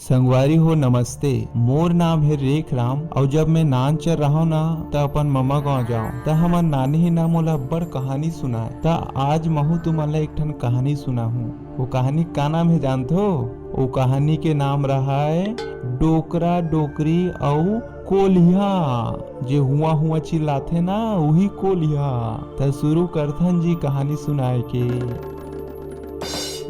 संगवारी हो नमस्ते। मोर नाम है रेख राम और जब मैं नान चल रहा हूँ ना त अपन ममा गाँव जाऊँ त हमर नानी ही ना मोला बड़ कहानी सुनाए। त आज महू तुमन ला एक ठन कहानी सुना हूँ। वो कहानी का नाम है जानथो? वो कहानी के नाम रहा है डोकरा डोकरी और कोलिया। जे हुआ हुआ चिल्लाथे ना वही कोलिया। त शुरू करथन जी कहानी सुनाए के।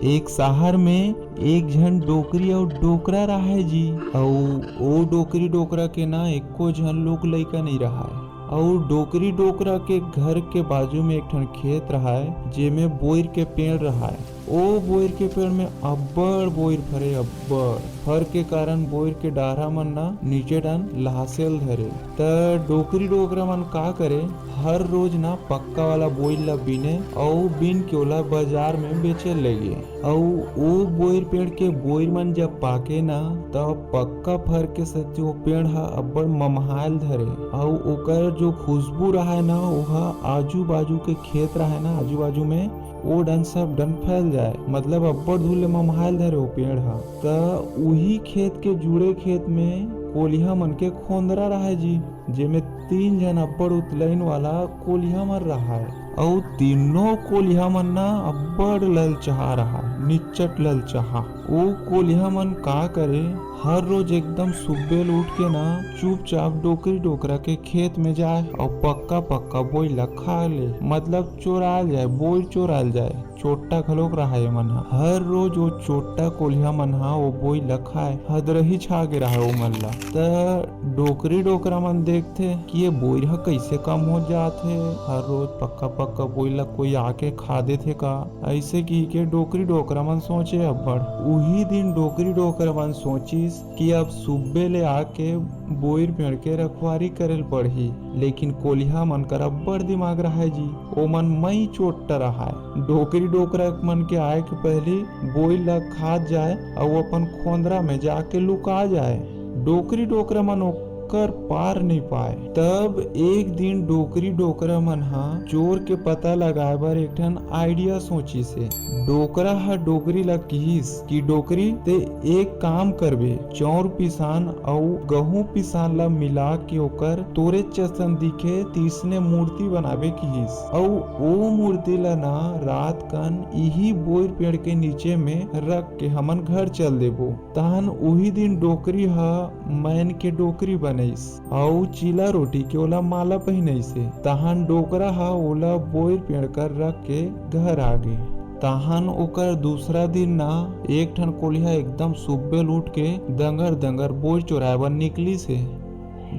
एक शहर में एक झन डोकरी और डोकरा रहा है जी। और वो डोकरी डोकरा के ना एको झन लोग लइका नहीं रहा है। और डोकरी डोकरा के घर के बाजू में एक ठन खेत रहा है जेमे बोर के पेड़ रहा है। ओ बोर के पेड़ में अब्बड़ बोर फरे, अब्बड़ फर के कारण बोर के डारा मन ना नीचे डन लहासेल धरे। त डोकरी डोकरा मन का करे, हर रोज ना पक्का वाला बोर ला बीने और बीन के ओला बाजार में बेचे लगे। और वो बोर पेड़ के बोर मन जब पाके ना तब पक्का फर के सच्ची वो पेड़ हा अब्बड़ ममहाल धरे। और ओकर जो खुशबू रहा है ना वह आजू बाजू के खेत रहा है ना आजू बाजू में वो डन सब डन फैल जाए। मतलब अब्बड़ धूल ममहाल धरे वो पेड़ हा। त उही खेत के जुड़े खेत में कोलिया मन के खोंदरा रहा है जी, जेमे 3 जन अब्बड़ उतलैन वाला कोलिया मर रहा है। और तीनों कोलिया मन ना अब्बड़ ललचाहा रहा है, निच्चट ललचाहा। वो कोलिया मन का करे, हर रोज एकदम सुबेल उठ के ना चुपचाप डोकरी डोकरा के खेत में जाए और पक्का पक्का बोई ला खा ले। मतलब चोराल जाए, बोई चोराल जाए। चोट्टा खलोक रहा है मन हा। हर रोज वो चोट्टा कोलिया मन हा वो बोई ला खाए, हदरही छा के रहा है वो मन ला। त डोकरी डोकरा मन देखते कि ये बोई हा कैसे कम हो जाते, हर रोज पक्का पक्का बोई ला कोई आके खा देथे का। ऐसे की के डोकरी डोकरा मन सोचे अब्बड़। उही दिन डोकरी डोकरा मन सोचिस कि अब सुबह ले आके बोर पेड़ के रखवारी करेल पड़ही। लेकिन कोलिया मन कर अब्बड़ दिमाग रहा है जी, ओ मन मई चोट्टा रहा है। डोकरी डोकरा मन के आए के पहले बोई ला खा जाए और वो अपन खोंदरा में जाके लुका जाए। डोकरी डोकरा मन ओकर पार नहीं पाए। तब एक दिन डोकरी डोकरा मन हा चोर के पता लगाए बर एक ठन आइडिया सोची से। डोकरा हा डोकरी ला कहिस कि डोकरी ते एक काम करबे, चौर पिसान और गहूं पिसान ला मिला के ओकर तोरे चसन दिखे तीसने मूर्ति बनाबे कहिस। और वो मूर्ति ला ना रात कन यही बोर पेड़ के नीचे में रख के हमन घर चल देबो। तहन उही दिन डोकरी हा मैन के डोकरी बनैस और चीला रोटी के ओला माला पहनैसे। तहन डोकरा हा ओला बोर पेड़ कर रख के घर आ गे। तहन ओकर दूसरा दिन ना एक ठन कोलिया एकदम सुबेल उठ के दंगर दंगर बोझ चोराए बर निकली से।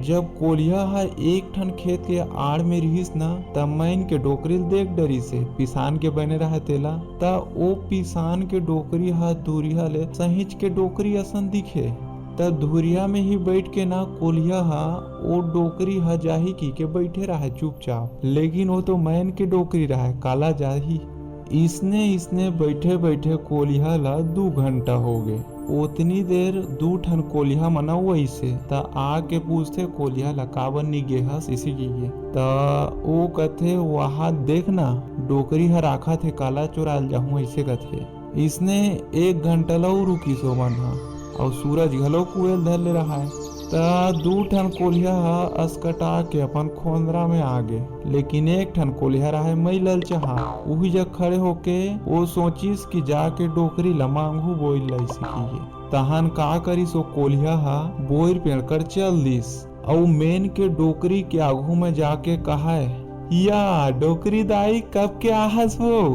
जब कोलिया हा एक ठन खेत के आड़ में रहिस ना तब मैन के डोकरी देख डरी से पिसान के बने रहा तेला। ता ओ पिसान के डोकरी हा दूरिया ले सहिंच के डोकरी असन दिखे। तब धुरिया में ही बैठ के ना कोलिया हा वो डोकरी हा जाही की के बैठे रहा चुपचाप। लेकिन वो तो मैन के डोकरी रहा काला जाही। इसने बैठे बैठे कोलिया ला 2 घंटा हो गए। उतनी देर 2 ठन कोलिया मना वैसे ता आके पूछते कोलिया ला काबर नहीं गे हस इसी की ता वो कथे वहाँ देखना डोकरी हर आखा थे काला चुराल जाहूँ ऐसे कथे। इसने 1 घंटा ला रुकी सो मन हा और सूरज घलो कुएल धर ले रहा है। ता 2 ठन कोलिया हा अस्कटा के अपन खोंदरा में आ गए। लेकिन एक ठन कोलिया रहा है मई ललचाहा। वही जग खड़े होके वो सोचिस कि जाके डोकरी ला मांगू बोई ला सीखिए। तहन का करिस वो कोलिया हा बोर पेड़ कर चल दिस और मेन के डोकरी के आगू में जाके कहा है, या डोकरी दाई कब के आहस हो?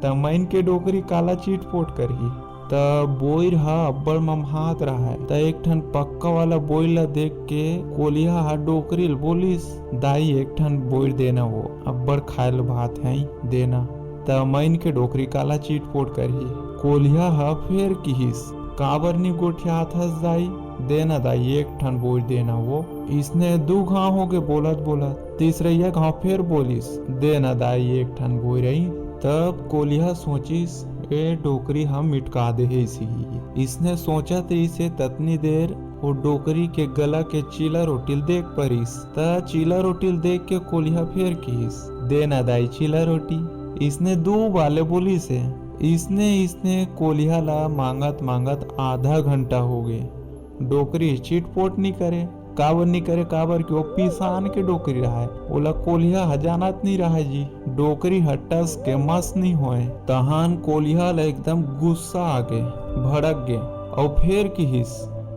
त मैन के डोकरी काला चीटपोट करही। त बोर हा अब्बड़ ममहात रहा है। त एक ठन पक्का वाला बोर ला देख के कोलिया हा डोकरी बोलिस, दाई एक ठन बोर देना, वो अब्बड़ खायल भात है देना। त मैन के डोकरी काला चीटपोट करही। कोलिया हा फेर किहिस, काबर नी गोठियात हस दाई, देना दाई एक ठन बोर देना वो। इसने 2 घाव हो गए बोलत बोलत। तीसरा घाव फिर बोलिस, देना दाई एक ठन बोर रही। तब कोलिया सोचिस ए डोकरी हम मिटका दे इसी। इसने सोचा तो इसे ततनी देर वो डोकरी के गला के चीला रोटिल देख परिस। ता चीला रोटिल देख के कोलिया फेर किस, देना दाई चीला रोटी। इसने 2 बाले बोली से। इसने कोलिया ला मांगत मांगत आधा घंटा हो गए। डोकरी चिटपोट नहीं करे। काबर नहीं करे, काबर क्यों पिसान के डोकरी रहा है, ओला कोलिया हजानत नहीं रहा जी। डोकरी हट्टस के मस नहीं होए। तहान कोलिया ला एकदम गुस्सा आ गए, भड़क गए और फेर किहिस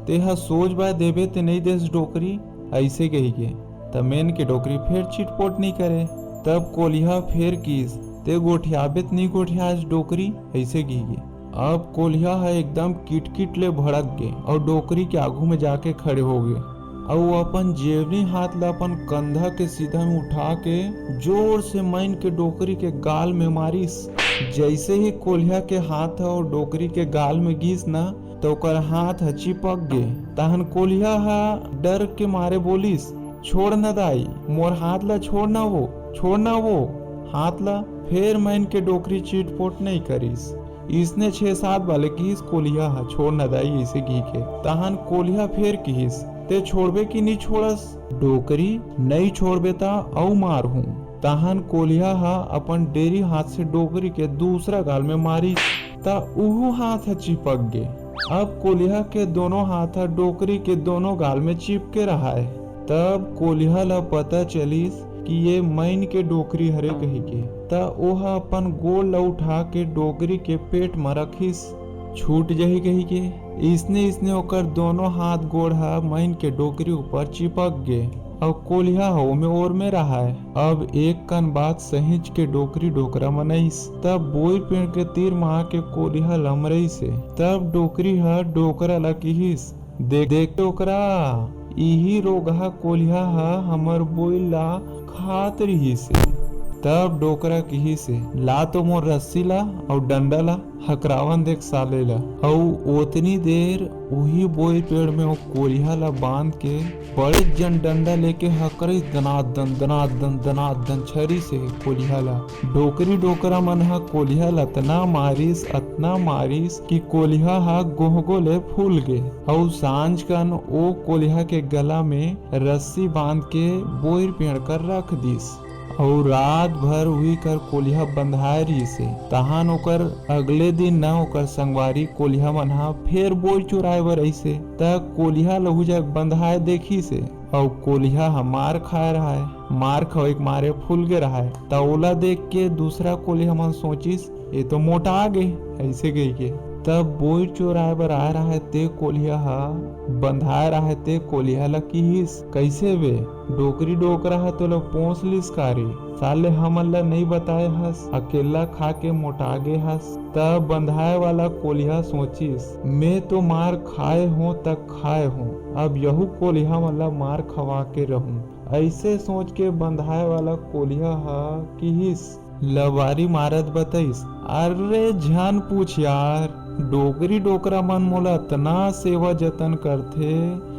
तेहा सोच बा देबे ते नहीं देस डोकरी, ऐसे कही गे। तमेन के डोकरी फिर चिटपोट नहीं करे। तब कोलिया फेर किस ते गोठियाबे नहीं गोठियास डोकरी, ऐसे कही गे। अब कोलिया है एकदम किटकिट ले भड़क गए और डोकरी के आगू में जाके खड़े हो गए और वो अपन जेवनी हाथ ला अपन कंधा के सीधा में उठा के जोर से माइन के डोकरी के गाल में मारिस। जैसे ही कोलिया के हाथ और डोकरी के गाल में गिस ना तो ओकर हाथ चिपक गए। तहन कोलिया हा डर के मारे बोलिस, छोड़ न दाई, मोर हाथ ला छोड़ना वो हाथ ला। फिर मैन के डोकरी चिटपोट नहीं करीस। इसने 6-7 वाले किस कोलिया हा छोड़ न दाई इसे घी के। तहन कोलिया फिर किस ते छोड़बे की नहीं छोड़स, डोकरी नहीं छोड़बे ता औ मार हूँ। तहन कोलिया हा अपन डेरी हाथ से डोकरी के दूसरा गाल में मारी ता उहु हाथ चिपक गए। अब कोलिया के दोनों हाथ डोकरी के दोनों गाल में चिपके रहा है। तब कोलिया ला पता चलिस कि ये मैन के डोकरी हरे कही के। ता ओहा अपन गोल ला उठा के डोकरी के पेट में रखिस, छूट जाही कही के। इसने ओकर दोनों हाथ गोड़ा मैन के डोकरी ऊपर चिपक गए और कोलिया हो में और में रहा है। अब एक कन बात सहिंच के डोकरी डोकरा मनईस। तब बोई पेड़ के तीर महा के कोलिया लमरई से। तब डोकरी हा डोकरा ला किहिस, देख डोकरा, इही रोगहा कोलिया हा हमर बोई ला खात रही से। तब डोकरा किही से, ला तो मोर रस्सी ला और डंडा ला, हकरावन देख साले ला। और उतनी देर वही बोई पेड़ में वो कोलिया ला बांध के बड़े जन डंडा लेके हकरे दनादन छरी से कोलिया ला। डोकरी डोकरा मन हा कोलिया ला अतना मारिस कि कोलिया हा गोहगो ले फूल गे। और सांझ कन ओ कोलिया के गला में रस्सी बांध के बोई पेड़ कर रख दिस और रात भर हुई कर कोलिया बंधाए रही से। तहान ओकर अगले दिन न ओकर संगवारी कोलिया मन हा फेर बोई चुराए बर ऐसे। तब कोलिया लहू जग बंधाए देखी से और कोलिया मार खाए रहा है, मार खाए मारे फूल गे रहा है। तौला देख के दूसरा कोलिया मन सोचिस ये तो मोटा आ गए, ऐसे गई के। तब बोई चोराए बर आ रहा है ते कोलिया हा बंधाए रहा है ते कोलिया ला किहिस, कैसे बे डोकरी डोकरा है तो लो पोंस लिस कारी, साले हमन ला नहीं बताए हस, अकेला खा के मोटा गे हस। तब बंधाए वाला कोलिया सोचिस मैं तो मार खाए हूँ तक खाए हूँ, अब यहू कोलिया मन ला मार खवा के रहूं। ऐसे सोच के बंधाए वाला कोलिया हा किहिस, लवारी मारत बताइस, अरे झन पूछ यार, डोकरी डोकरा मन मोला इतना सेवा जतन करथे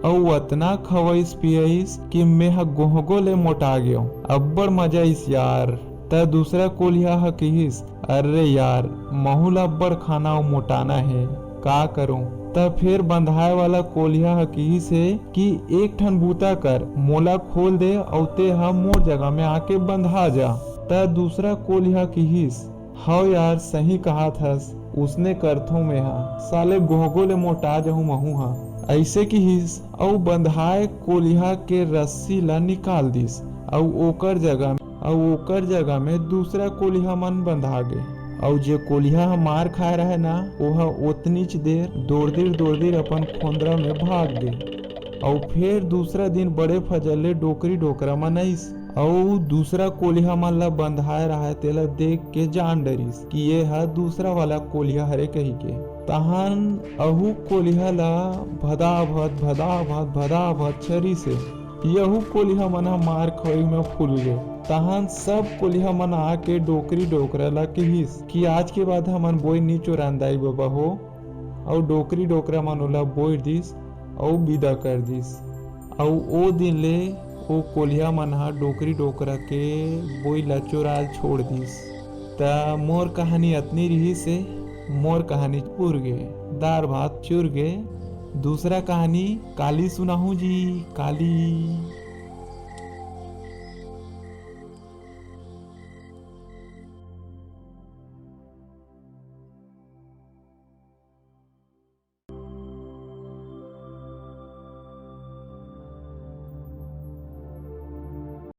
और अतना खवाइस पियाइस कि मैं हा गोहगो ले मोटा गयो, अब्बड़ मजा इस यार। त दूसरा कोलिया हा कहिस, अरे यार महू ला अब्बड़ खाना और मोटाना है, का करूं। तब फिर बंधाए वाला कोलिया हा कहिस है कि एक ठन बूता कर, मोला खोल दे और ते हा मोर जगह में आके बंधा जा। त दूसरा कोलिया कहिस, हाँ यार सही कहा थस, उसने करथो में हा, साले गोहगो ले मोटा जहू महू हा, ऐसे की हिस। और बंधाए कोलिया के रस्सी ला निकाल दिस और ओकर जगह में दूसरा कोलिया मन बंधा गए। और जे कोलिया मार खाए रहे ना वह उतनीच देर दौड़ अपन खोंदरा में भाग गए। और फिर दूसरा दिन बड़े फजले डोकरी डोकरा मनईस और दूसरा कोलिया मन ला बंधाए रहा है तेला देख के जान डरिस कि ये है दूसरा वाला कोलिया हरे कही के। तहान अहू कोलिया ला भदाभद छरी से यहू कोलिया मना मार खोई में फूल गए। तहान सब कोलिया मन आके डोकरी डोकरा ला कहिस कि आज के बाद हमन बोई नी चुरांदाई बाबा हो। और डोकरी डोकरा मन ओला बोई दिस और विदा कर दिस। और ओ दिन ले ओ कोलिया मन हा डोकरी डोकरा के बोई ला चुराल छोड़ दिस। ता मोर कहानी अतनी रही से मोर कहानी पूर गए, दार भात चुर गए। दूसरा कहानी काली सुनाहू जी, काली।